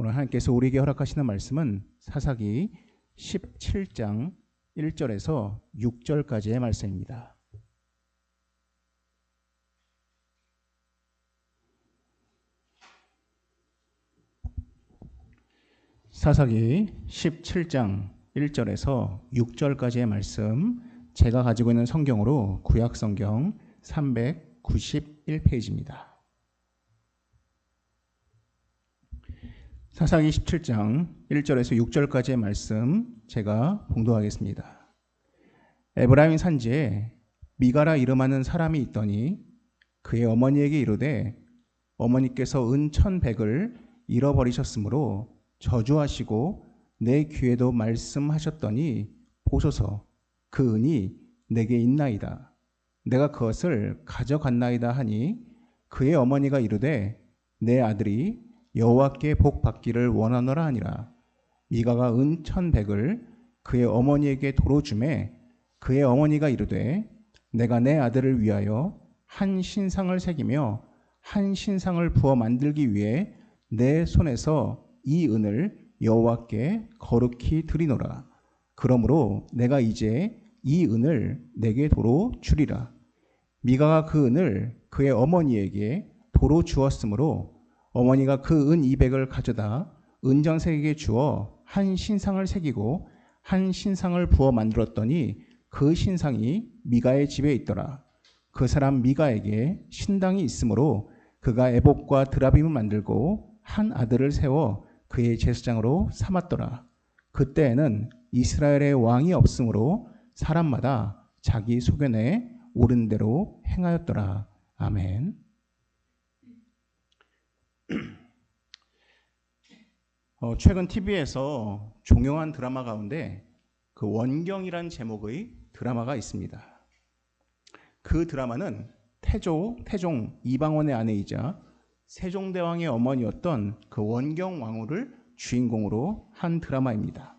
오늘 하나님께서 우리에게 허락하시는 말씀은 사사기 17장 1절에서 6절까지의 말씀입니다. 사사기 17장 1절에서 6절까지의 말씀, 제가 가지고 있는 성경으로 구약성경 391페이지입니다. 사사기 17장 1절에서 6절까지의 말씀 제가 봉독하겠습니다. 에브라임 산지에 미가라 이름하는 사람이 있더니 그의 어머니에게 이르되 어머니께서 은 1,100을 잃어버리셨으므로 저주하시고 내 귀에도 말씀하셨더니 보소서 그 은이 내게 있나이다. 내가 그것을 가져갔나이다 하니 그의 어머니가 이르되 내 아들이 여호와께 복 받기를 원하노라 하니라. 미가가 은 1,100을 그의 어머니에게 도로 주매 그의 어머니가 이르되 내가 내 아들을 위하여 한 신상을 새기며 한 신상을 부어 만들기 위해 내 손에서 이 은을 여호와께 거룩히 드리노라. 그러므로 내가 이제 이 은을 내게 도로 주리라. 미가가 그 은을 그의 어머니에게 도로 주었으므로 어머니가 그 은 200을 가져다 은장색에게 주어 한 신상을 새기고 한 신상을 부어 만들었더니 그 신상이 미가의 집에 있더라. 그 사람 미가에게 신당이 있으므로 그가 에봇과 드라빔을 만들고 한 아들을 세워 그의 제사장으로 삼았더라. 그때에는 이스라엘의 왕이 없으므로 사람마다 자기 소견에 옳은 대로 행하였더라. 아멘. 최근 TV에서 종영한 드라마 가운데 그 원경이란 제목의 드라마가 있습니다. 그 드라마는 태종 이방원의 아내이자 세종대왕의 어머니였던 그 원경 왕후를 주인공으로 한 드라마입니다.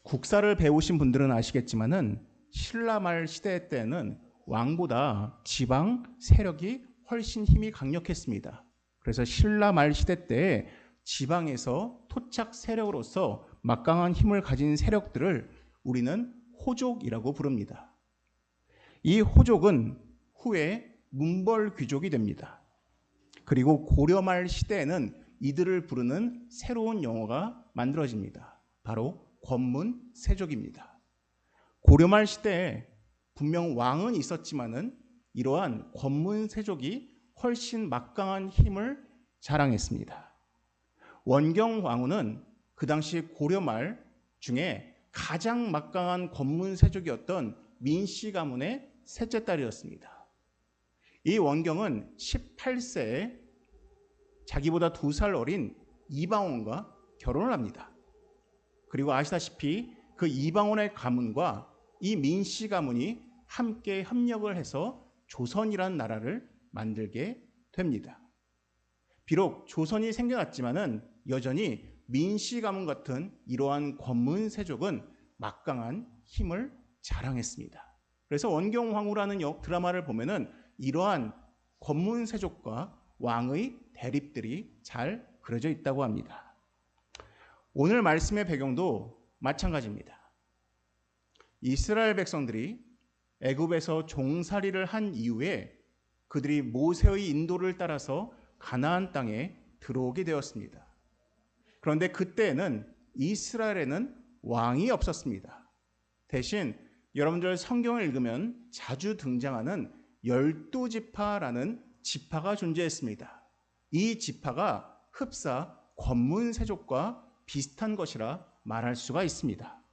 국사를 배우신 분들은 아시겠지만은 신라 말 시대 때는 왕보다 지방 세력이 훨씬 힘이 강력했습니다. 그래서 신라 말 시대 때 지방에서 토착 세력으로서 막강한 힘을 가진 세력들을 우리는 호족이라고 부릅니다. 이 호족은 후에 문벌 귀족이 됩니다. 그리고 고려 말 시대에는 이들을 부르는 새로운 용어가 만들어집니다. 바로 권문세족입니다. 고려 말 시대에 분명 왕은 있었지만은 이러한 권문세족이 훨씬 막강한 힘을 자랑했습니다. 원경 왕후는 그 당시 고려 말 중에 가장 막강한 권문세족이었던 민씨 가문의 셋째 딸이었습니다. 이 원경은 18세에 자기보다 2살 어린 이방원과 결혼을 합니다. 그리고 아시다시피 그 이방원의 가문과 이 민씨 가문이 함께 협력을 해서 조선이라는 나라를 만들게 됩니다. 비록 조선이 생겨났지만은 여전히 민씨 가문 같은 이러한 권문세족은 막강한 힘을 자랑했습니다. 그래서 원경왕후라는 드라마를 보면은 이러한 권문세족과 왕의 대립들이 잘 그려져 있다고 합니다. 오늘 말씀의 배경도 마찬가지입니다. 이스라엘 백성들이 애굽에서 종살이를 한 이후에 그들이 모세의 인도를 따라서 가나안 땅에 들어오게 되었습니다. 그런데 그때에는 이스라엘에는 왕이 없었습니다. 대신 여러분들 성경을 읽으면 자주 등장하는 12지파라는 지파가 존재했습니다. 이 지파가 흡사 권문세족과 비슷한 것이라 말할 수가 있습니다.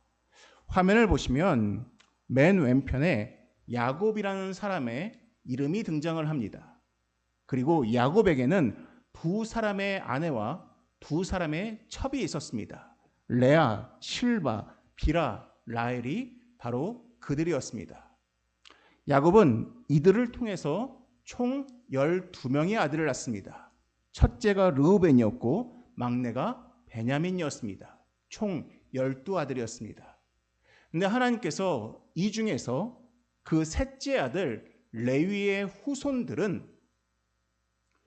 화면을 보시면 맨 왼편에 야곱이라는 사람의 이름이 등장을 합니다. 그리고 야곱에게는 2사람의 아내와 2사람의 첩이 있었습니다. 레아, 실바, 비라, 라헬이 바로 그들이었습니다. 야곱은 이들을 통해서 총 12명의 아들을 낳습니다. 첫째가 르우벤이었고 막내가 베냐민이었습니다. 총 12아들이었습니다. 근데 하나님께서 이 중에서 그 셋째 아들 레위의 후손들은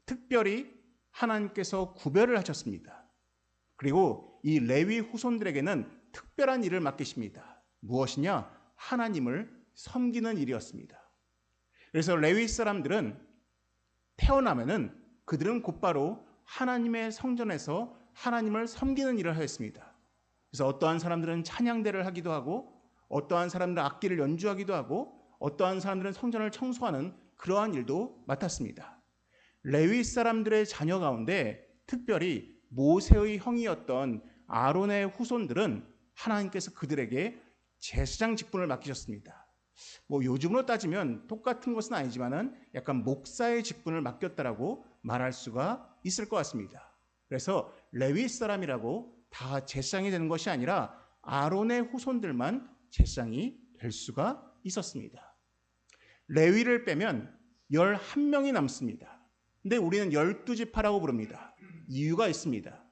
특별히 하나님께서 구별을 하셨습니다. 그리고 이 레위 후손들에게는 특별한 일을 맡기십니다. 무엇이냐? 하나님을 섬기는 일이었습니다. 그래서 레위 사람들은 태어나면은 그들은 곧바로 하나님의 성전에서 하나님을 섬기는 일을 하였습니다. 그래서 어떠한 사람들은 찬양대를 하기도 하고, 어떠한 사람들은 악기를 연주하기도 하고, 어떠한 사람들은 성전을 청소하는 그러한 일도 맡았습니다. 레위 사람들의 자녀 가운데 특별히 모세의 형이었던 아론의 후손들은 하나님께서 그들에게 제사장 직분을 맡기셨습니다. 요즘으로 따지면 똑같은 것은 아니지만은 약간 목사의 직분을 맡겼다라고 말할 수가 있을 것 같습니다. 그래서 레위 사람이라고 다 제사장이 되는 것이 아니라 아론의 후손들만 제사장이 될 수가 있었습니다. 레위를 빼면 11명이 남습니다. 근데 우리는 12지파라고 부릅니다. 이유가 있습니다.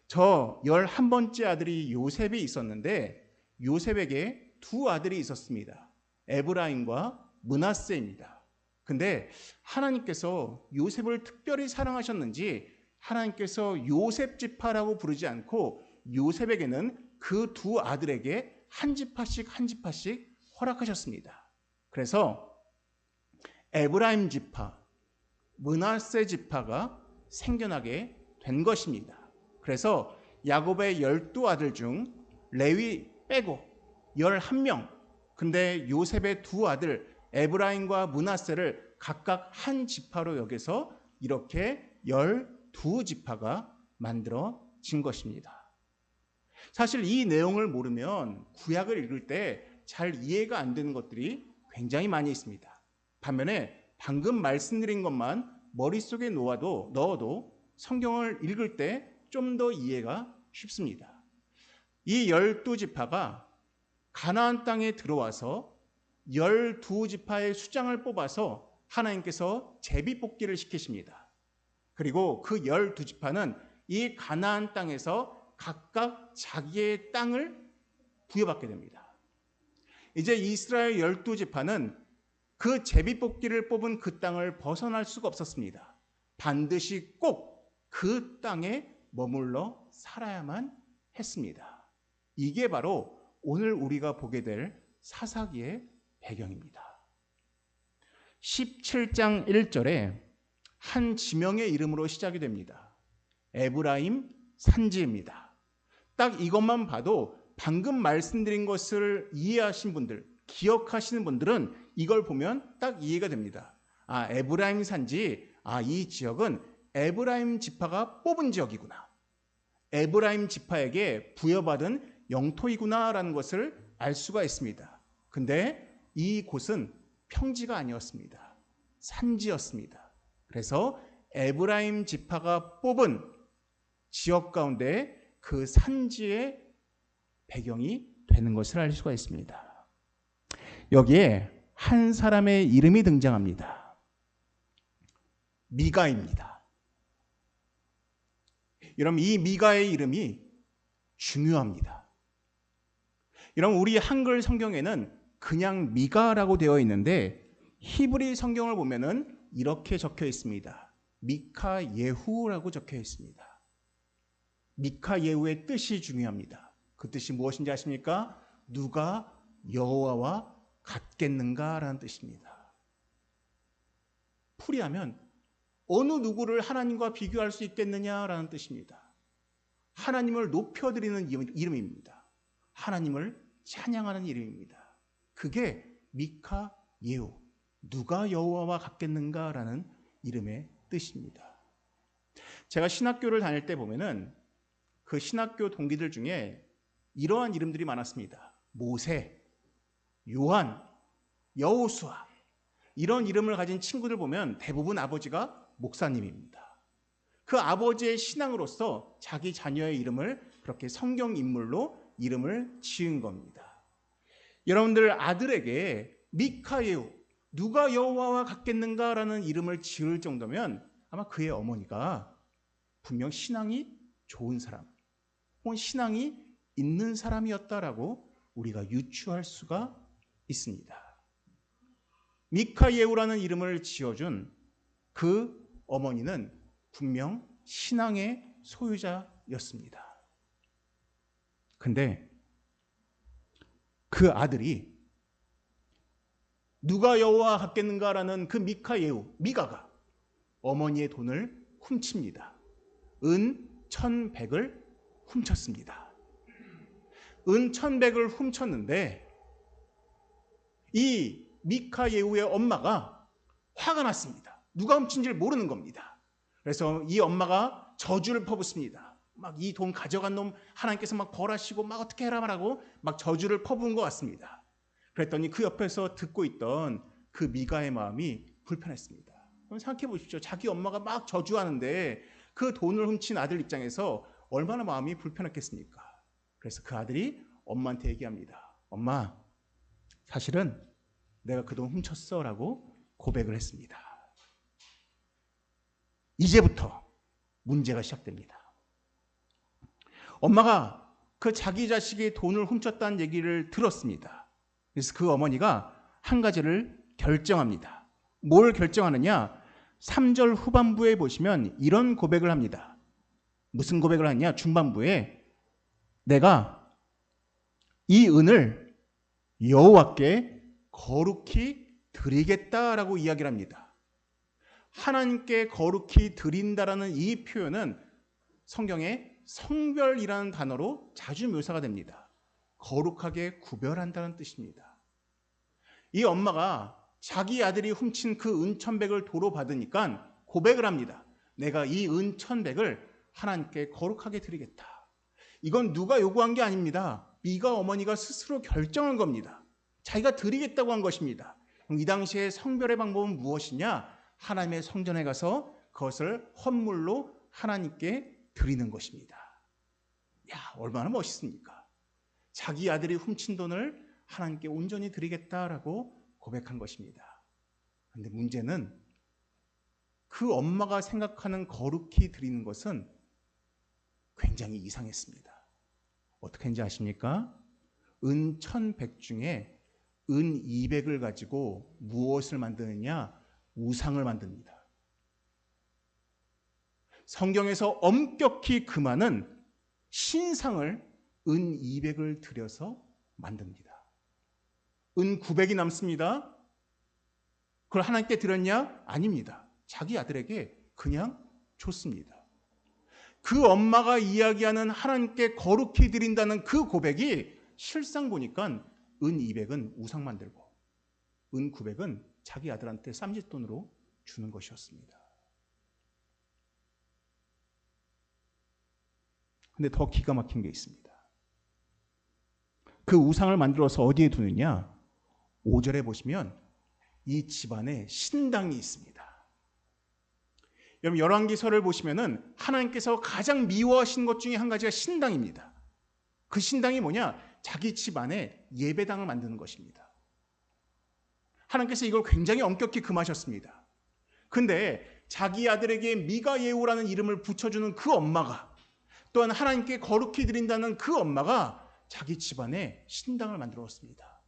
저 11번째 아들이 요셉이 있었는데 요셉에게 두 아들이 있었습니다. 에브라임과 므낫세입니다. 근데 하나님께서 요셉을 특별히 사랑하셨는지 하나님께서 요셉 지파라고 부르지 않고 요셉에게는 그 두 아들에게 한 지파씩 한 지파씩 허락하셨습니다. 그래서 에브라임 지파, 므낫세 지파가 생겨나게 된 것입니다. 그래서 야곱의 12아들 중 레위 빼고 11명, 근데 요셉의 두 아들 에브라임과 므낫세를 각각 한 지파로 여겨서 이렇게 12지파가 만들어진 것입니다. 사실 이 내용을 모르면 구약을 읽을 때 잘 이해가 안 되는 것들이 굉장히 많이 있습니다. 반면에 방금 말씀드린 것만 머릿속에 넣어도 성경을 읽을 때 좀 더 이해가 쉽습니다. 이 12지파가 가나안 땅에 들어와서 12지파의 수장을 뽑아서 하나님께서 제비뽑기를 시키십니다. 그리고 그 12지파는 이 가나안 땅에서 각각 자기의 땅을 부여받게 됩니다. 이제 이스라엘 12지파는 그 제비뽑기를 뽑은 그 땅을 벗어날 수가 없었습니다. 반드시 꼭 그 땅에 머물러 살아야만 했습니다. 이게 바로 오늘 우리가 보게 될 사사기의 배경입니다. 17장 1절에 한 지명의 이름으로 시작이 됩니다. 에브라임 산지입니다. 딱 이것만 봐도 방금 말씀드린 것을 이해하신 분들, 기억하시는 분들은 이걸 보면 딱 이해가 됩니다. 에브라임 산지, 이 지역은 에브라임 지파가 뽑은 지역이구나. 에브라임 지파에게 부여받은 영토이구나라는 것을 알 수가 있습니다. 근데 이 곳은 평지가 아니었습니다. 산지였습니다. 그래서 에브라임 지파가 뽑은 지역 가운데 그 산지의 배경이 되는 것을 알 수가 있습니다. 여기에 한 사람의 이름이 등장합니다. 미가입니다. 여러분, 이 미가의 이름이 중요합니다. 여러분, 우리 한글 성경에는 그냥 미가라고 되어 있는데 히브리 성경을 보면은 이렇게 적혀 있습니다. 미카 예후라고 적혀 있습니다. 미카 예후의 뜻이 중요합니다. 그 뜻이 무엇인지 아십니까? 누가 여호와와 같겠는가라는 뜻입니다. 풀이하면 어느 누구를 하나님과 비교할 수 있겠느냐라는 뜻입니다. 하나님을 높여드리는 이름입니다. 하나님을 찬양하는 이름입니다. 그게 미카 예후, 누가 여호와와 같겠는가라는 이름의 뜻입니다. 제가 신학교를 다닐 때 보면은 그 신학교 동기들 중에 이러한 이름들이 많았습니다. 모세, 요한, 여호수아, 이런 이름을 가진 친구들 보면 대부분 아버지가 목사님입니다. 그 아버지의 신앙으로서 자기 자녀의 이름을 그렇게 성경 인물로 이름을 지은 겁니다. 여러분들 아들에게 미카예후, 누가 여호와와 같겠는가라는 이름을 지을 정도면 아마 그의 어머니가 분명 신앙이 좋은 사람, 혹은 신앙이 있는 사람이었다라고 우리가 유추할 수가 있습니다. 미카예후라는 이름을 지어준 그 어머니는 분명 신앙의 소유자였습니다. 근데 그 아들이 누가 여호와 같겠는가라는 그 미가가 어머니의 돈을 훔칩니다. 은 1,100을 훔쳤습니다. 은 1,100을 훔쳤는데 이 미카 예후의 엄마가 화가 났습니다. 누가 훔친지를 모르는 겁니다. 그래서 이 엄마가 저주를 퍼붓습니다. 막 이 돈 가져간 놈 하나님께서 막 벌하시고 막 어떻게 해라 말하고 막 저주를 퍼부은 것 같습니다. 그랬더니 그 옆에서 듣고 있던 그 미가의 마음이 불편했습니다. 그럼 생각해 보십시오. 자기 엄마가 막 저주하는데 그 돈을 훔친 아들 입장에서 얼마나 마음이 불편했겠습니까? 그래서 그 아들이 엄마한테 얘기합니다. 엄마, 사실은 내가 그 돈 훔쳤어 라고 고백을 했습니다. 이제부터 문제가 시작됩니다. 엄마가 그 자기 자식이 돈을 훔쳤다는 얘기를 들었습니다. 그래서 그 어머니가 한 가지를 결정합니다. 뭘 결정하느냐? 3절 후반부에 보시면 이런 고백을 합니다. 무슨 고백을 하느냐? 중반부에 내가 이 은을 여호와께 거룩히 드리겠다라고 이야기를 합니다. 하나님께 거룩히 드린다라는 이 표현은 성경에 성별이라는 단어로 자주 묘사가 됩니다. 거룩하게 구별한다는 뜻입니다. 이 엄마가 자기 아들이 훔친 그 은 1,100을 도로 받으니까 고백을 합니다. 내가 이 은 1,100을 하나님께 거룩하게 드리겠다. 이건 누가 요구한 게 아닙니다. 미가 어머니가 스스로 결정한 겁니다. 자기가 드리겠다고 한 것입니다. 이 당시에 성별의 방법은 무엇이냐? 하나님의 성전에 가서 그것을 헌물로 하나님께 드리는 것입니다. 야, 얼마나 멋있습니까? 자기 아들이 훔친 돈을 하나님께 온전히 드리겠다라고 고백한 것입니다. 그런데 문제는 그 엄마가 생각하는 거룩히 드리는 것은 굉장히 이상했습니다. 어떻게 했는지 아십니까? 은 1,100 중에 은 200을 가지고 무엇을 만드느냐? 우상을 만듭니다. 성경에서 엄격히 금하는 신상을 은 200을 들여서 만듭니다. 은 900이 남습니다. 그걸 하나님께 드렸냐? 아닙니다. 자기 아들에게 그냥 줬습니다. 그 엄마가 이야기하는 하나님께 거룩히 드린다는 그 고백이 실상 보니까 은 200은 우상 만들고 은 900은 자기 아들한테 쌈짓돈으로 주는 것이었습니다. 근데 더 기가 막힌 게 있습니다. 그 우상을 만들어서 어디에 두느냐? 5절에 보시면 이 집안에 신당이 있습니다. 여러분 열왕기서를 보시면은 하나님께서 가장 미워하신 것 중에 한 가지가 신당입니다. 그 신당이 뭐냐? 자기 집안에 예배당을 만드는 것입니다. 하나님께서 이걸 굉장히 엄격히 금하셨습니다. 근데 자기 아들에게 미가 예후라는 이름을 붙여주는 그 엄마가 또한 하나님께 거룩히 드린다는 그 엄마가 자기 집안에 신당을 만들었습니다.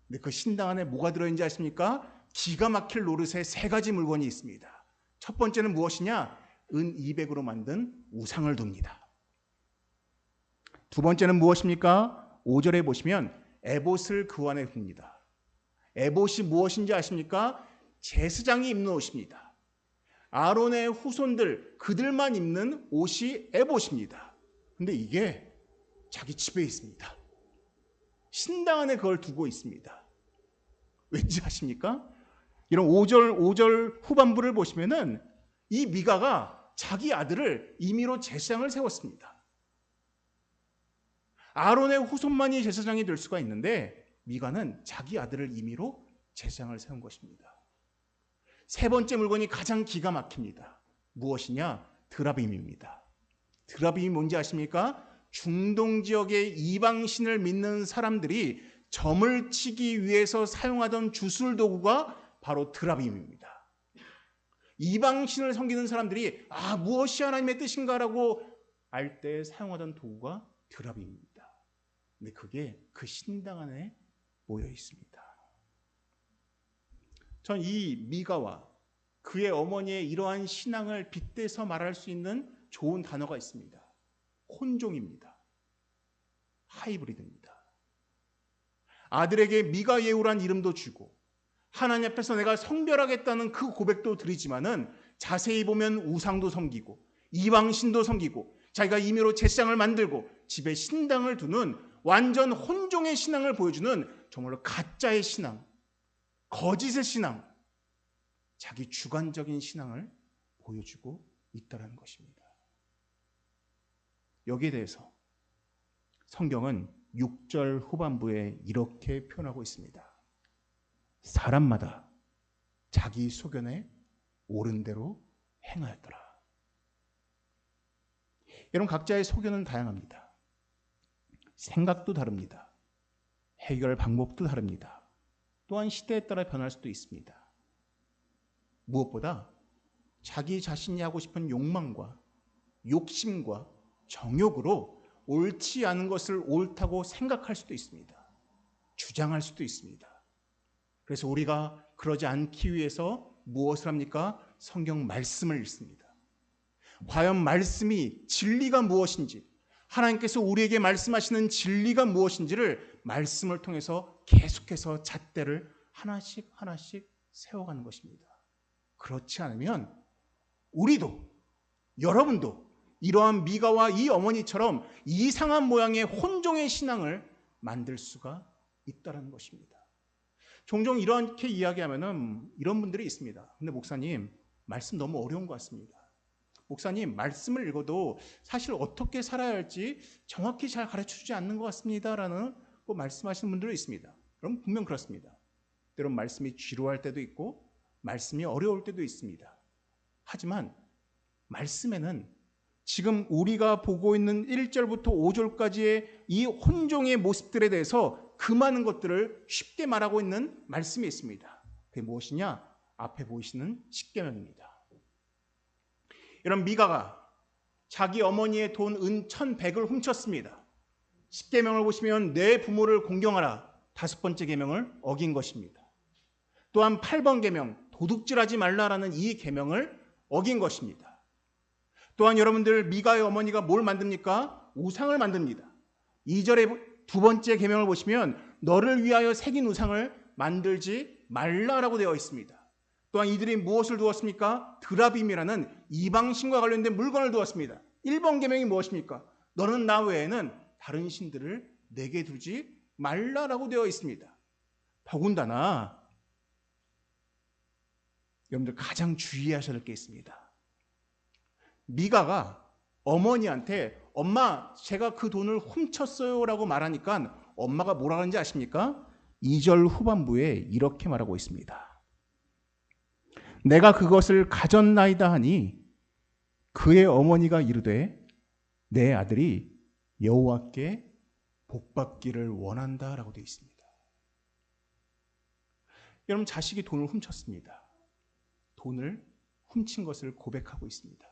근데 그 신당 안에 뭐가 들어있는지 아십니까? 기가 막힐 노릇에 3가지 물건이 있습니다. 첫 번째는 무엇이냐? 은 200으로 만든 우상을 둡니다. 두 번째는 무엇입니까? 5절에 보시면 에봇을 그 안에 둡니다. 에봇이 무엇인지 아십니까? 제사장이 입는 옷입니다. 아론의 후손들 그들만 입는 옷이 에봇입니다. 근데 이게 자기 집에 있습니다. 신당 안에 그걸 두고 있습니다. 왠지 아십니까? 이런 5절 후반부를 보시면은 이 미가가 자기 아들을 임의로 제사장을 세웠습니다. 아론의 후손만이 제사장이 될 수가 있는데 미가는 자기 아들을 임의로 제사장을 세운 것입니다. 세 번째 물건이 가장 기가 막힙니다. 무엇이냐? 드라빔입니다. 드라빔이 뭔지 아십니까? 중동 지역의 이방신을 믿는 사람들이 점을 치기 위해서 사용하던 주술 도구가 바로 드라빔입니다. 이방신을 섬기는 사람들이 무엇이 하나님의 뜻인가라고 알 때 사용하던 도구가 드라빔입니다. 근데 그게 그 신당 안에 모여 있습니다. 전 이 미가와 그의 어머니의 이러한 신앙을 빗대서 말할 수 있는 좋은 단어가 있습니다. 혼종입니다. 하이브리드입니다. 아들에게 미가 예후란 이름도 주고 하나님 앞에서 내가 성별하겠다는 그 고백도 드리지만은 자세히 보면 우상도 섬기고 이방신도 섬기고 자기가 임의로 제사장을 만들고 집에 신당을 두는 완전 혼종의 신앙을 보여주는 정말로 가짜의 신앙, 거짓의 신앙, 자기 주관적인 신앙을 보여주고 있다는 것입니다. 여기에 대해서 성경은 6절 후반부에 이렇게 표현하고 있습니다. 사람마다 자기 소견에 옳은 대로 행하였더라. 여러분, 각자의 소견은 다양합니다. 생각도 다릅니다. 해결 방법도 다릅니다. 또한 시대에 따라 변할 수도 있습니다. 무엇보다 자기 자신이 하고 싶은 욕망과 욕심과 정욕으로 옳지 않은 것을 옳다고 생각할 수도 있습니다. 주장할 수도 있습니다. 그래서 우리가 그러지 않기 위해서 무엇을 합니까? 성경 말씀을 읽습니다. 과연 말씀이 진리가 무엇인지, 하나님께서 우리에게 말씀하시는 진리가 무엇인지를 말씀을 통해서 계속해서 잣대를 하나씩 하나씩 세워가는 것입니다. 그렇지 않으면 우리도, 여러분도 이러한 미가와 이 어머니처럼 이상한 모양의 혼종의 신앙을 만들 수가 있다는 것입니다. 종종 이렇게 이야기하면은 이런 분들이 있습니다. 근데 목사님, 말씀 너무 어려운 것 같습니다. 목사님, 말씀을 읽어도 사실 어떻게 살아야 할지 정확히 잘 가르쳐주지 않는 것 같습니다. 라는 말씀하시는 분들도 있습니다. 그럼 분명 그렇습니다. 때론 말씀이 지루할 때도 있고 말씀이 어려울 때도 있습니다. 하지만 말씀에는 지금 우리가 보고 있는 1절부터 5절까지의 이 혼종의 모습들에 대해서 그 많은 것들을 쉽게 말하고 있는 말씀이 있습니다. 그게 무엇이냐? 앞에 보이시는 십계명입니다. 이런 미가가 자기 어머니의 돈 은 1,100을 훔쳤습니다. 십계명을 보시면 내 부모를 공경하라, 5번째 계명을 어긴 것입니다. 또한 8번 계명, 도둑질하지 말라라는 이 계명을 어긴 것입니다. 또한 여러분들, 미가의 어머니가 뭘 만듭니까? 우상을 만듭니다. 2절의 두 번째 계명을 보시면 너를 위하여 새긴 우상을 만들지 말라라고 되어 있습니다. 또한 이들이 무엇을 두었습니까? 드라빔이라는 이방신과 관련된 물건을 두었습니다. 1번 계명이 무엇입니까? 너는 나 외에는 다른 신들을 내게 두지 말라라고 되어 있습니다. 더군다나 여러분들 가장 주의하셔야 할 게 있습니다. 미가가 어머니한테 엄마, 제가 그 돈을 훔쳤어요 라고 말하니까 엄마가 뭐라 하는지 아십니까? 2절 후반부에 이렇게 말하고 있습니다. 내가 그것을 가졌나이다 하니 그의 어머니가 이르되 내 아들이 여호와께 복받기를 원한다 라고 되어 있습니다. 여러분, 자식이 돈을 훔쳤습니다. 돈을 훔친 것을 고백하고 있습니다.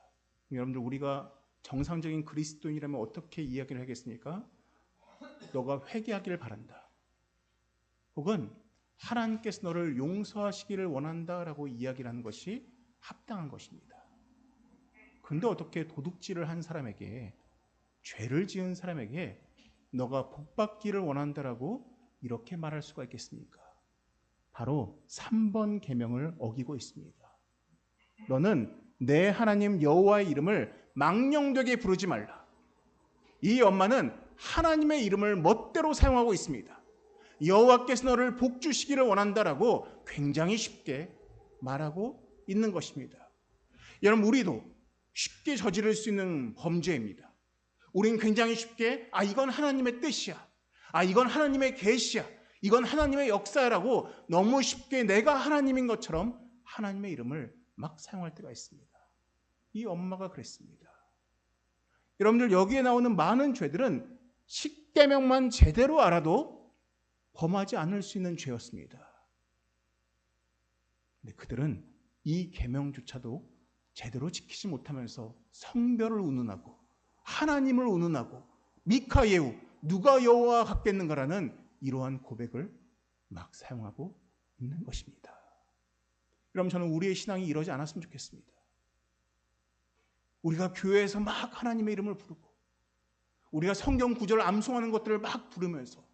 여러분들, 우리가 정상적인 그리스도인이라면 어떻게 이야기를 하겠습니까? 너가 회개하기를 바란다. 혹은 하나님께서 너를 용서하시기를 원한다라고 이야기를 하는 것이 합당한 것입니다. 그런데 어떻게 도둑질을 한 사람에게, 죄를 지은 사람에게 너가 복받기를 원한다라고 이렇게 말할 수가 있겠습니까? 바로 3번 계명을 어기고 있습니다. 너는 내 하나님 여호와의 이름을 망령되게 부르지 말라. 이 엄마는 하나님의 이름을 멋대로 사용하고 있습니다. 여호와께서 너를 복 주시기를 원한다라고 굉장히 쉽게 말하고 있는 것입니다. 여러분, 우리도 쉽게 저지를 수 있는 범죄입니다. 우리는 굉장히 쉽게 이건 하나님의 뜻이야, 이건 하나님의 계시야, 이건 하나님의 역사라고 너무 쉽게 내가 하나님인 것처럼 하나님의 이름을 막 사용할 때가 있습니다. 이 엄마가 그랬습니다. 여러분들, 여기에 나오는 많은 죄들은 십계명만 제대로 알아도 범하지 않을 수 있는 죄였습니다. 근데 그들은 이 계명조차도 제대로 지키지 못하면서 성별을 운운하고 하나님을 운운하고 미카 예후, 누가 여호와 같겠는가라는 이러한 고백을 막 사용하고 있는 것입니다. 여러분, 저는 우리의 신앙이 이러지 않았으면 좋겠습니다. 우리가 교회에서 막 하나님의 이름을 부르고 우리가 성경 구절을 암송하는 것들을 막 부르면서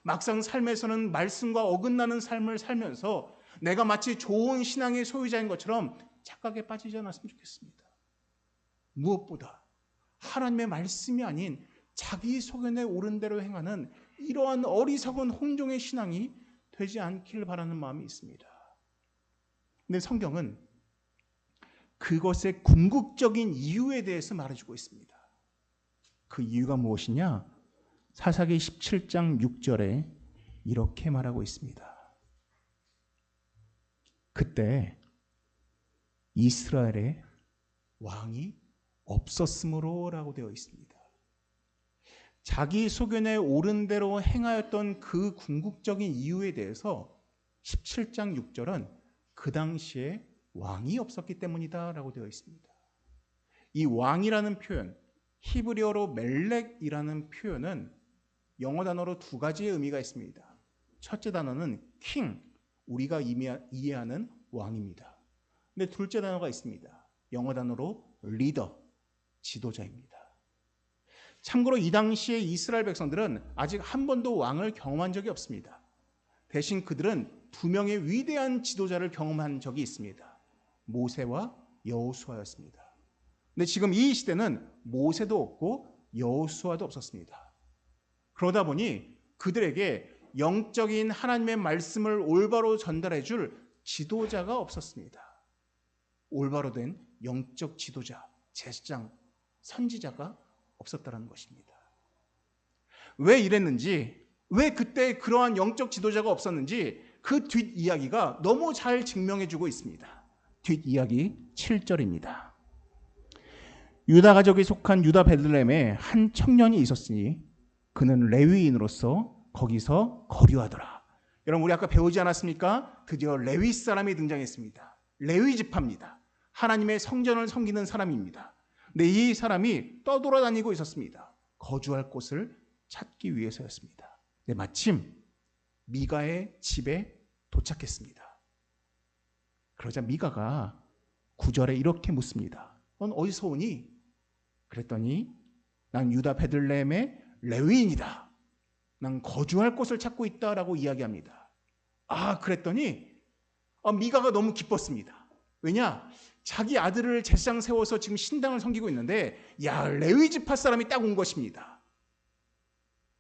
막상 삶에서는 말씀과 어긋나는 삶을 살면서 내가 마치 좋은 신앙의 소유자인 것처럼 착각에 빠지지 않았으면 좋겠습니다. 무엇보다 하나님의 말씀이 아닌 자기 소견에 옳은 대로 행하는 이러한 어리석은 혼종의 신앙이 되지 않길 바라는 마음이 있습니다. 근데 성경은 그것의 궁극적인 이유에 대해서 말해주고 있습니다. 그 이유가 무엇이냐? 사사기 17장 6절에 이렇게 말하고 있습니다. 그때 이스라엘에 왕이 없었으므로 라고 되어 있습니다. 자기 소견에 옳은 대로 행하였던 그 궁극적인 이유에 대해서 17장 6절은 그 당시에 왕이 없었기 때문이다 라고 되어 있습니다. 이 왕이라는 표현, 히브리어로 멜렉이라는 표현은 영어 단어로 두 가지의 의미가 있습니다. 첫째 단어는 king, 우리가 이해하는 왕입니다. 근데 둘째 단어가 있습니다. 영어 단어로 리더, 지도자입니다. 참고로 이 당시에 이스라엘 백성들은 아직 한 번도 왕을 경험한 적이 없습니다. 대신 그들은 두 명의 위대한 지도자를 경험한 적이 있습니다. 모세와 여호수아였습니다. 근데 지금 이 시대는 모세도 없고 여호수아도 없었습니다. 그러다 보니 그들에게 영적인 하나님의 말씀을 올바로 전달해 줄 지도자가 없었습니다. 올바로 된 영적 지도자, 제사장, 선지자가 없었다는 것입니다. 왜 이랬는지, 왜 그때 그러한 영적 지도자가 없었는지 그 뒷이야기가 너무 잘 증명해주고 있습니다. 뒷이야기 7절입니다. 유다 가족이 속한 유다 베들레헴에 한 청년이 있었으니 그는 레위인으로서 거기서 거류하더라. 여러분, 우리 아까 배우지 않았습니까? 드디어 레위 사람이 등장했습니다. 레위 지파입니다. 하나님의 성전을 섬기는 사람입니다. 근데 이 사람이 떠돌아다니고 있었습니다. 거주할 곳을 찾기 위해서였습니다. 네, 마침 미가의 집에 도착했습니다. 그러자 미가가 9절에 이렇게 묻습니다. 넌 어디서 오니? 그랬더니 난 유다 베들레헴의 레위인이다. 난 거주할 곳을 찾고 있다라고 이야기합니다. 그랬더니 미가가 너무 기뻤습니다. 왜냐? 자기 아들을 제사장 세워서 지금 신당을 섬기고 있는데 레위 지파 사람이 딱 온 것입니다.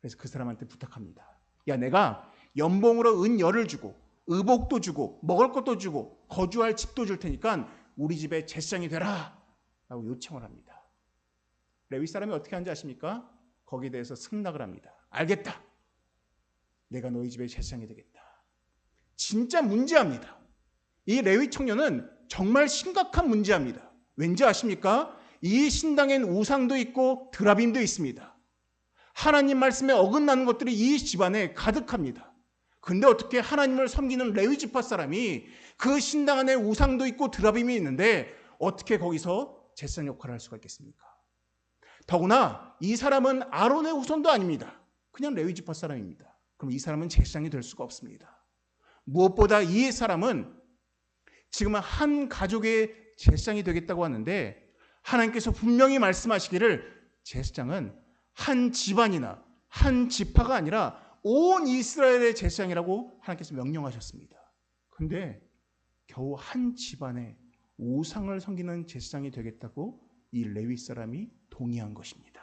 그래서 그 사람한테 부탁합니다. 내가 연봉으로 은 10을 주고 의복도 주고 먹을 것도 주고 거주할 집도 줄 테니까 우리 집에 제사장이 되라 라고 요청을 합니다. 레위 사람이 어떻게 하는지 아십니까? 거기에 대해서 승낙을 합니다. 알겠다. 내가 너희 집에 제사장이 되겠다. 진짜 문제합니다. 이 레위 청년은 정말 심각한 문제합니다. 왠지 아십니까? 이 신당엔 우상도 있고 드라빔도 있습니다. 하나님 말씀에 어긋나는 것들이 이 집안에 가득합니다. 근데 어떻게 하나님을 섬기는 레위 지파 사람이 그 신당 안에 우상도 있고 드라빔이 있는데 어떻게 거기서 제사장 역할을 할 수가 있겠습니까? 더구나 이 사람은 아론의 후손도 아닙니다. 그냥 레위 지파 사람입니다. 그럼 이 사람은 제사장이 될 수가 없습니다. 무엇보다 이 사람은 지금 한 가족의 제사장이 되겠다고 하는데 하나님께서 분명히 말씀하시기를 제사장은 한 집안이나 한 지파가 아니라 온 이스라엘의 제사장이라고 하나님께서 명령하셨습니다. 그런데 겨우 한 집안에 우상을 섬기는 제사장이 되겠다고 이 레위 사람이 동의한 것입니다.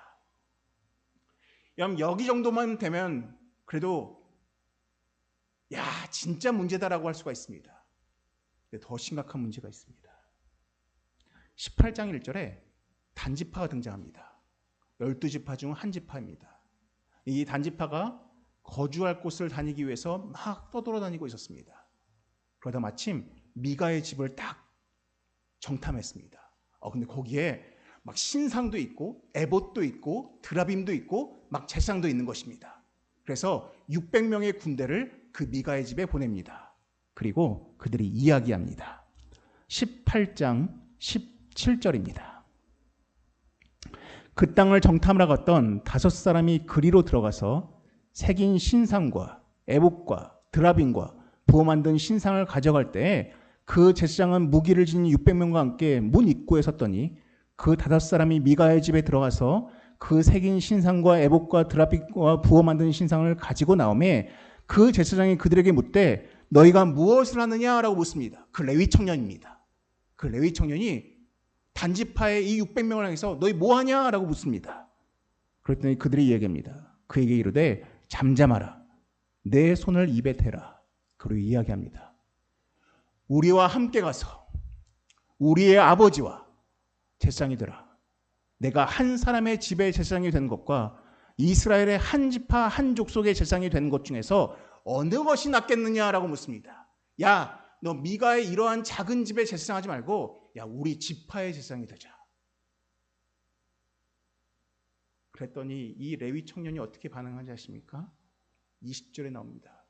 여기 정도만 되면 그래도 진짜 문제다라고 할 수가 있습니다. 근데 더 심각한 문제가 있습니다. 18장 1절에 단지파가 등장합니다. 12지파 중 한 지파입니다. 이 단지파가 거주할 곳을 다니기 위해서 막 떠돌아다니고 있었습니다. 그러다 마침 미가의 집을 딱 정탐했습니다. 근데 거기에 막 신상도 있고 에봇도 있고 드라빔도 있고 막 제사장도 있는 것입니다. 그래서 600명의 군대를 그 미가의 집에 보냅니다. 그리고 그들이 이야기합니다. 18장 17절입니다. 그 땅을 정탐하러 갔던 5사람이 그리로 들어가서 새긴 신상과 에봇과 드라빔과 부어 만든 신상을 가져갈 때 그 제사장은 무기를 지닌 600명과 함께 문 입구에 섰더니 그 5사람이 미가의 집에 들어가서 그 새긴 신상과 에봇과 드라핏과 부어 만든 신상을 가지고 나오매 그 제사장이 그들에게 묻되 너희가 무엇을 하느냐라고 묻습니다. 그 레위 청년입니다. 그 레위 청년이 단지파의 이 600명을 향해서 너희 뭐 하냐라고 묻습니다. 그랬더니 그들이 얘기합니다. 그에게 이르되 잠잠하라. 내 손을 입에 대라. 그리고 이야기합니다. 우리와 함께 가서 우리의 아버지와 제사장이더라. 내가 한 사람의 집의 제사장이 된 것과 이스라엘의 한 지파 한 족속의 제사장이 된 것 중에서 어느 것이 낫겠느냐라고 묻습니다. 야, 너 미가의 이러한 작은 집의 제사장 하지 말고 야, 우리 지파의 제사장이 되자. 그랬더니 이 레위 청년이 어떻게 반응하는지 아십니까? 20절에 나옵니다.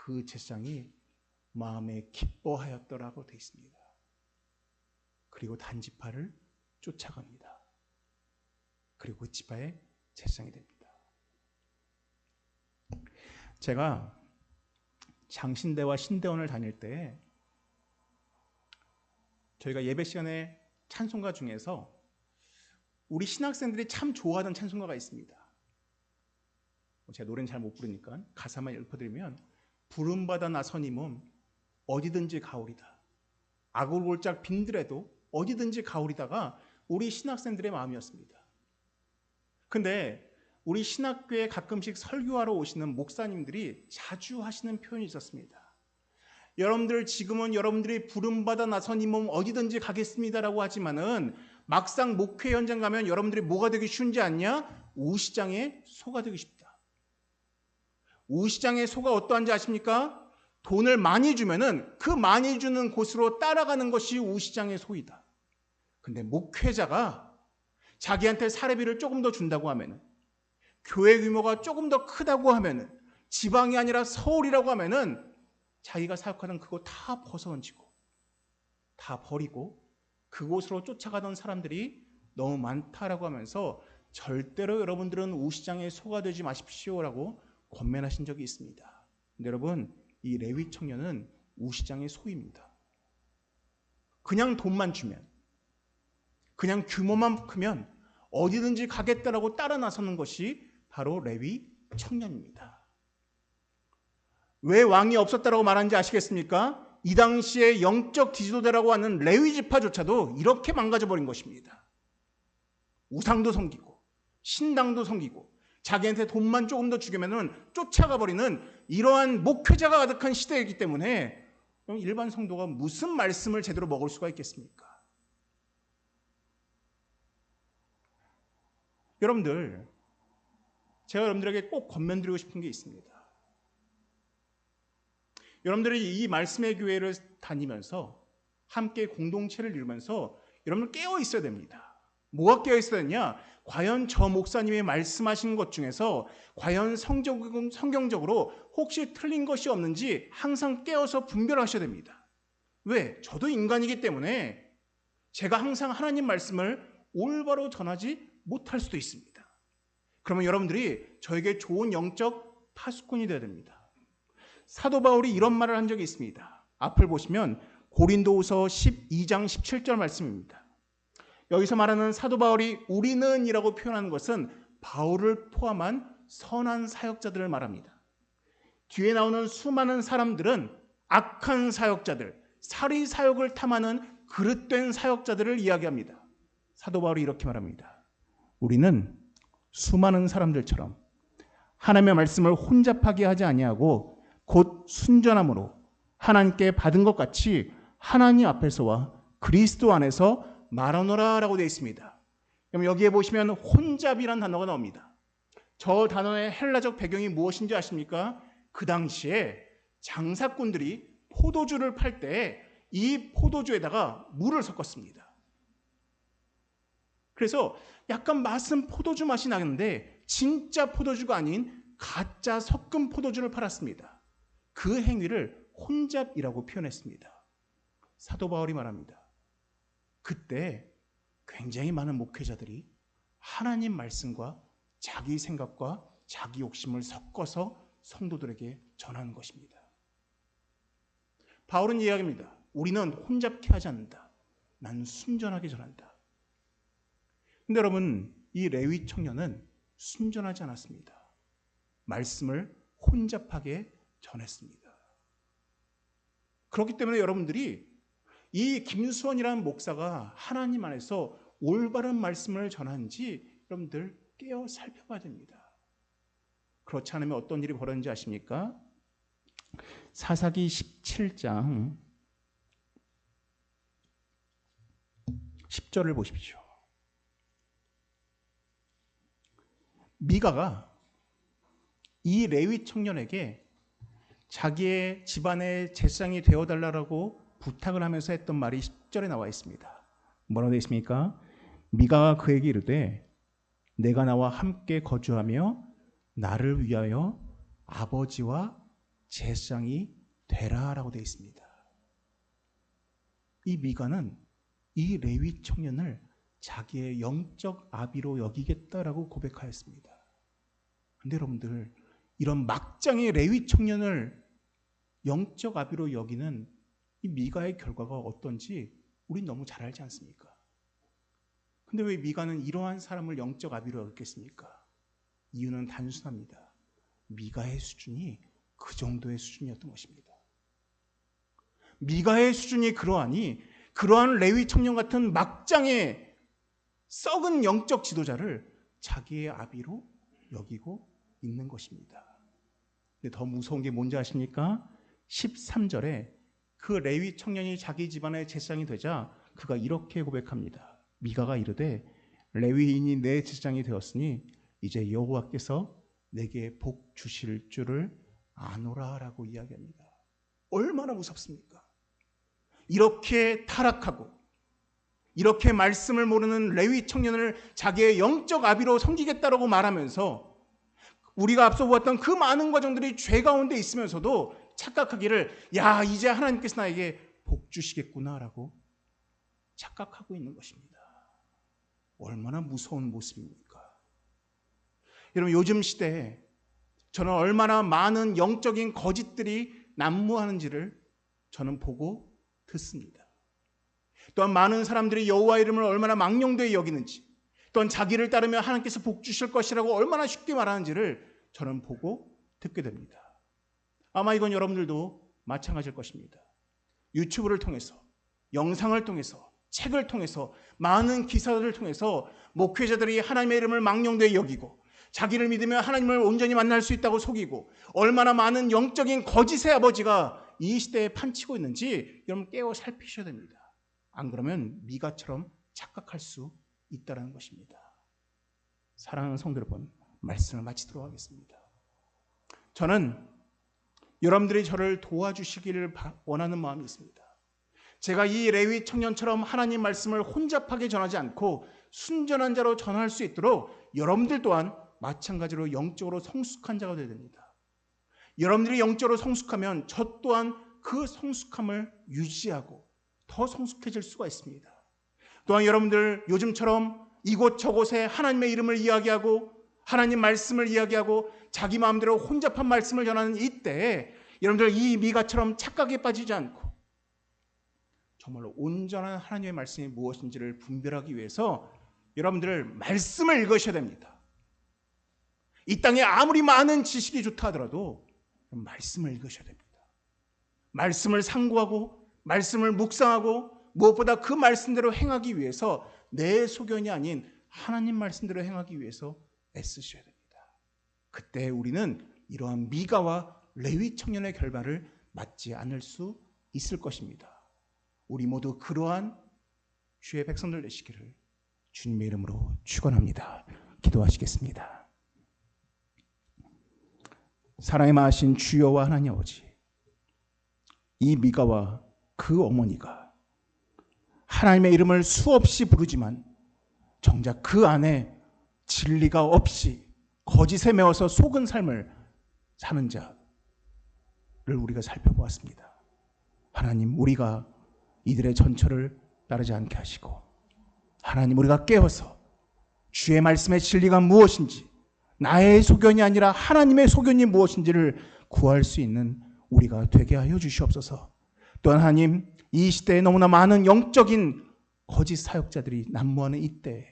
그 제사장이 마음에 기뻐하였더라고 되어 있습니다. 그리고 단지파를 쫓아갑니다. 그리고 그 지파의 제사장이 됩니다. 제가 장신대와 신대원을 다닐 때 저희가 예배 시간에 찬송가 중에서 우리 신학생들이 참 좋아하던 찬송가가 있습니다. 제가 노래는 잘 못 부르니까 가사만 읊어드리면 부름받아 나선 이 몸 어디든지 가오리다. 아골골짝 빈들에도 어디든지 가오리다가 우리 신학생들의 마음이었습니다. 근데 우리 신학교에 가끔씩 설교하러 오시는 목사님들이 자주 하시는 표현이 있었습니다. 여러분들 지금은 여러분들이 부름받아 나선 이 몸 어디든지 가겠습니다라고 하지만은 막상 목회 현장 가면 여러분들이 뭐가 되기 쉬운지 아냐? 우시장의 소가 되기 쉽다. 우시장의 소가 어떠한지 아십니까? 돈을 많이 주면은 그 많이 주는 곳으로 따라가는 것이 우시장의 소이다. 근데 목회자가 자기한테 사례비를 조금 더 준다고 하면은 교회 규모가 조금 더 크다고 하면은 지방이 아니라 서울이라고 하면은 자기가 사역하는 그거 다 벗어던지고 다 버리고 그곳으로 쫓아가던 사람들이 너무 많다라고 하면서 절대로 여러분들은 우시장의 소가 되지 마십시오라고 권면하신 적이 있습니다. 근데 여러분, 이 레위 청년은 우시장의 소입니다. 그냥 돈만 주면, 그냥 규모만 크면 어디든지 가겠다라고 따라 나서는 것이 바로 레위 청년입니다. 왜 왕이 없었다라고 말하는지 아시겠습니까? 이 당시에 영적 지도자라고 하는 레위 지파조차도 이렇게 망가져버린 것입니다. 우상도 섬기고 신당도 섬기고 자기한테 돈만 조금 더 주면 쫓아가 버리는 이러한 목회자가 가득한 시대이기 때문에 일반 성도가 무슨 말씀을 제대로 먹을 수가 있겠습니까? 여러분들, 제가 여러분들에게 꼭 권면드리고 싶은 게 있습니다. 여러분들이 이 말씀의 교회를 다니면서 함께 공동체를 이루면서 여러분 깨어 있어야 됩니다. 뭐가 깨어 있어야 되냐? 과연 저 목사님이 말씀하신 것 중에서 과연 성경적으로 혹시 틀린 것이 없는지 항상 깨어서 분별하셔야 됩니다. 왜? 저도 인간이기 때문에 제가 항상 하나님 말씀을 올바로 전하지 못할 수도 있습니다. 그러면 여러분들이 저에게 좋은 영적 파수꾼이 되어야 됩니다. 사도 바울이 이런 말을 한 적이 있습니다. 앞을 보시면 고린도후서 12장 17절 말씀입니다. 여기서 말하는 사도 바울이 우리는 이라고 표현하는 것은 바울을 포함한 선한 사역자들을 말합니다. 뒤에 나오는 수많은 사람들은 악한 사역자들, 사리 사역을 탐하는 그릇된 사역자들을 이야기합니다. 사도 바울이 이렇게 말합니다. 우리는 수많은 사람들처럼 하나님의 말씀을 혼잡하게 하지 아니하고 곧 순전함으로 하나님께 받은 것 같이 하나님 앞에서와 그리스도 안에서 말하노라 라고 되어 있습니다. 그럼 여기에 보시면 혼잡이라는 단어가 나옵니다. 저 단어의 헬라적 배경이 무엇인지 아십니까? 그 당시에 장사꾼들이 포도주를 팔 때 이 포도주에다가 물을 섞었습니다. 그래서 약간 맛은 포도주 맛이 나는데 진짜 포도주가 아닌 가짜 섞은 포도주를 팔았습니다. 그 행위를 혼잡이라고 표현했습니다. 사도 바울이 말합니다. 그때 굉장히 많은 목회자들이 하나님 말씀과 자기 생각과 자기 욕심을 섞어서 성도들에게 전하는 것입니다. 바울은 이야기합니다. 우리는 혼잡케 하지 않는다. 나는 순전하게 전한다. 근데 여러분, 이 레위 청년은 순전하지 않았습니다. 말씀을 혼잡하게 전했습니다. 그렇기 때문에 여러분들이 이 김수원이라는 목사가 하나님 안에서 올바른 말씀을 전하는지 여러분들 깨어 살펴봐야 됩니다. 그렇지 않으면 어떤 일이 벌어지는지 아십니까? 사사기 17장 10절을 보십시오. 미가가 이 레위 청년에게 자기의 집안의 제사장이 되어달라고 부탁을 하면서 했던 말이 10절에 나와 있습니다. 뭐라고 되어 있습니까? 미가가 그에게 이르되 내가 나와 함께 거주하며 나를 위하여 아버지와 제사장이 되라라고 되어 있습니다. 이 미가는 이 레위 청년을 자기의 영적 아비로 여기겠다라고 고백하였습니다. 그런데 여러분들, 이런 막장의 레위 청년을 영적 아비로 여기는 이 미가의 결과가 어떤지 우린 너무 잘 알지 않습니까? 근데 왜 미가는 이러한 사람을 영적 아비로 여겼겠습니까? 이유는 단순합니다. 미가의 수준이 그 정도의 수준이었던 것입니다. 미가의 수준이 그러하니 그러한 레위 청년 같은 막장의 썩은 영적 지도자를 자기의 아비로 여기고 있는 것입니다. 근데 더 무서운 게 뭔지 아십니까? 13절에 그 레위 청년이 자기 집안의 제사장이 되자 그가 이렇게 고백합니다. 미가가 이르되 레위인이 내 제사장이 되었으니 이제 여호와께서 내게 복 주실 줄을 아노라라고 이야기합니다. 얼마나 무섭습니까? 이렇게 타락하고 이렇게 말씀을 모르는 레위 청년을 자기의 영적 아비로 섬기겠다라고 말하면서 우리가 앞서 보았던 그 많은 과정들이 죄 가운데 있으면서도 착각하기를 야 이제 하나님께서 나에게 복 주시겠구나라고 착각하고 있는 것입니다. 얼마나 무서운 모습입니까? 여러분, 요즘 시대에 저는 얼마나 많은 영적인 거짓들이 난무하는지를 저는 보고 듣습니다. 또한 많은 사람들이 여호와 이름을 얼마나 망령되이 여기는지, 또한 자기를 따르면 하나님께서 복 주실 것이라고 얼마나 쉽게 말하는지를 저는 보고 듣게 됩니다. 아마 이건 여러분들도 마찬가지일 것입니다. 유튜브를 통해서, 영상을 통해서, 책을 통해서, 많은 기사들을 통해서 목회자들이 하나님의 이름을 망령되이 여기고 자기를 믿으면 하나님을 온전히 만날 수 있다고 속이고 얼마나 많은 영적인 거짓의 아버지가 이 시대에 판치고 있는지 여러분 깨어 살피셔야 됩니다. 안 그러면 미가처럼 착각할 수 있다는 것입니다. 사랑하는 성도 여러분, 말씀을 마치도록 하겠습니다. 저는 여러분들이 저를 도와주시기를 원하는 마음이 있습니다. 제가 이 레위 청년처럼 하나님 말씀을 혼잡하게 전하지 않고 순전한 자로 전할 수 있도록 여러분들 또한 마찬가지로 영적으로 성숙한 자가 되어야 됩니다. 여러분들이 영적으로 성숙하면 저 또한 그 성숙함을 유지하고 더 성숙해질 수가 있습니다. 또한 여러분들 요즘처럼 이곳저곳에 하나님의 이름을 이야기하고 하나님 말씀을 이야기하고 자기 마음대로 혼잡한 말씀을 전하는 이때에 여러분들 이 미가처럼 착각에 빠지지 않고 정말로 온전한 하나님의 말씀이 무엇인지를 분별하기 위해서 여러분들 말씀을 읽으셔야 됩니다. 이 땅에 아무리 많은 지식이 좋다 하더라도 말씀을 읽으셔야 됩니다. 말씀을 상고하고 말씀을 묵상하고 무엇보다 그 말씀대로 행하기 위해서 내 소견이 아닌 하나님 말씀대로 행하기 위해서 애쓰셔야 됩니다. 그때 우리는 이러한 미가와 레위 청년의 결과를 맞지 않을 수 있을 것입니다. 우리 모두 그러한 주의 백성들 되시기를 주님의 이름으로 축원합니다. 기도하시겠습니다. 사랑의 마하신 주여와 하나님 아버지, 이 미가와 그 어머니가 하나님의 이름을 수없이 부르지만 정작 그 안에 진리가 없이 거짓에 매워서 속은 삶을 사는 자를 우리가 살펴보았습니다. 하나님, 우리가 이들의 전철을 따르지 않게 하시고 하나님, 우리가 깨어서 주의 말씀의 진리가 무엇인지, 나의 소견이 아니라 하나님의 소견이 무엇인지를 구할 수 있는 우리가 되게 하여 주시옵소서. 또한 하나님, 이 시대에 너무나 많은 영적인 거짓 사역자들이 난무하는 이때에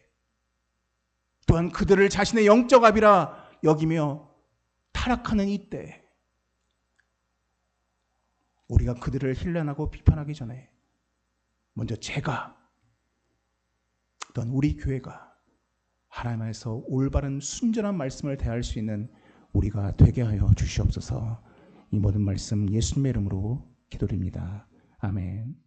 또한 그들을 자신의 영적 아비라 여기며 타락하는 이때 우리가 그들을 힐난하고 비판하기 전에 먼저 제가 또한 우리 교회가 하나님 안에서 올바른 순전한 말씀을 대할 수 있는 우리가 되게 하여 주시옵소서. 이 모든 말씀 예수님의 이름으로 기도드립니다. 아멘.